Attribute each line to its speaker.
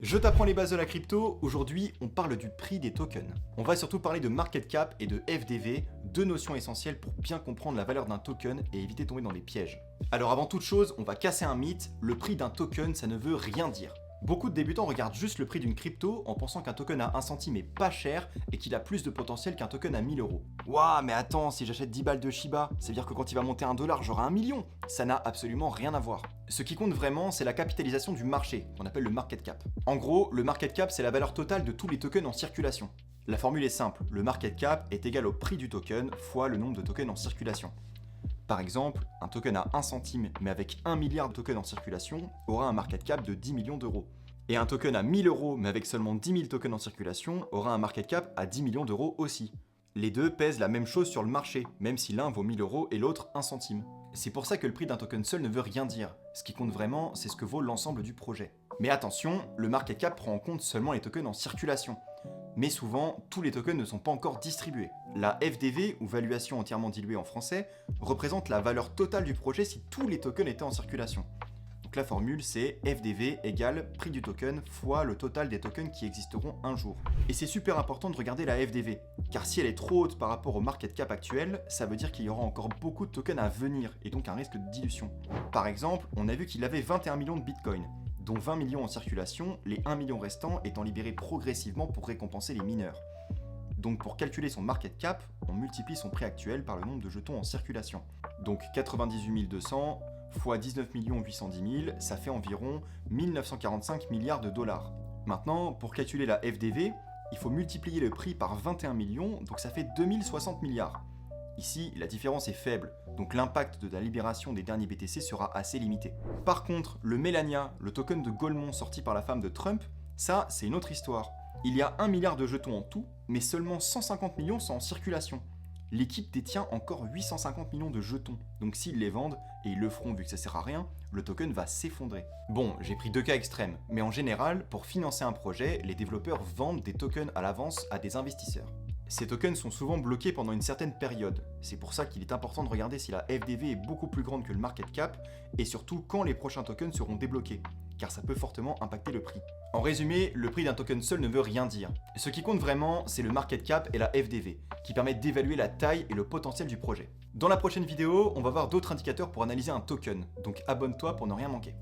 Speaker 1: Je t'apprends les bases de la crypto, aujourd'hui on parle du prix des tokens. On va surtout parler de market cap et de FDV, deux notions essentielles pour bien comprendre la valeur d'un token et éviter de tomber dans les pièges. Alors avant toute chose, on va casser un mythe, le prix d'un token ça ne veut rien dire. Beaucoup de débutants regardent juste le prix d'une crypto en pensant qu'un token à 1 centime est pas cher et qu'il a plus de potentiel qu'un token à 1000 euros. Ouah, mais attends, si j'achète 10 balles de Shiba, ça veut dire que quand il va monter 1 dollar, j'aurai 1 million. Ça n'a absolument rien à voir. Ce qui compte vraiment, c'est la capitalisation du marché, qu'on appelle le market cap. En gros, le market cap, c'est la valeur totale de tous les tokens en circulation. La formule est simple, le market cap est égal au prix du token fois le nombre de tokens en circulation. Par exemple, un token à 1 centime mais avec 1 milliard de tokens en circulation aura un market cap de 10 millions d'euros. Et un token à 1000 euros mais avec seulement 10 000 tokens en circulation aura un market cap à 10 millions d'euros aussi. Les deux pèsent la même chose sur le marché, même si l'un vaut 1000 euros et l'autre 1 centime. C'est pour ça que le prix d'un token seul ne veut rien dire. Ce qui compte vraiment, c'est ce que vaut l'ensemble du projet. Mais attention, le market cap prend en compte seulement les tokens en circulation. Mais souvent, tous les tokens ne sont pas encore distribués. La FDV, ou valuation entièrement diluée en français, représente la valeur totale du projet si tous les tokens étaient en circulation. Donc la formule c'est FDV égale prix du token fois le total des tokens qui existeront un jour. Et c'est super important de regarder la FDV, car si elle est trop haute par rapport au market cap actuel, ça veut dire qu'il y aura encore beaucoup de tokens à venir et donc un risque de dilution. Par exemple, on a vu qu'il avait 21 millions de bitcoins, dont 20 millions en circulation, les 1 million restants étant libérés progressivement pour récompenser les mineurs. Donc pour calculer son market cap, on multiplie son prix actuel par le nombre de jetons en circulation. Donc 98 200 fois 19 810 000, ça fait environ 1945 milliards de dollars. Maintenant, pour calculer la FDV, il faut multiplier le prix par 21 millions, donc ça fait 2060 milliards. Ici, la différence est faible, donc l'impact de la libération des derniers BTC sera assez limité. Par contre, le Melania, le token de Goldman sorti par la femme de Trump, ça, c'est une autre histoire. Il y a 1 milliard de jetons en tout, mais seulement 150 millions sont en circulation. L'équipe détient encore 850 millions de jetons, donc s'ils les vendent, et ils le feront vu que ça sert à rien, le token va s'effondrer. Bon, j'ai pris deux cas extrêmes, mais en général, pour financer un projet, les développeurs vendent des tokens à l'avance à des investisseurs. Ces tokens sont souvent bloqués pendant une certaine période. C'est pour ça qu'il est important de regarder si la FDV est beaucoup plus grande que le market cap, et surtout quand les prochains tokens seront débloqués, car ça peut fortement impacter le prix. En résumé, le prix d'un token seul ne veut rien dire. Ce qui compte vraiment, c'est le market cap et la FDV, qui permettent d'évaluer la taille et le potentiel du projet. Dans la prochaine vidéo, on va voir d'autres indicateurs pour analyser un token, donc abonne-toi pour ne rien manquer.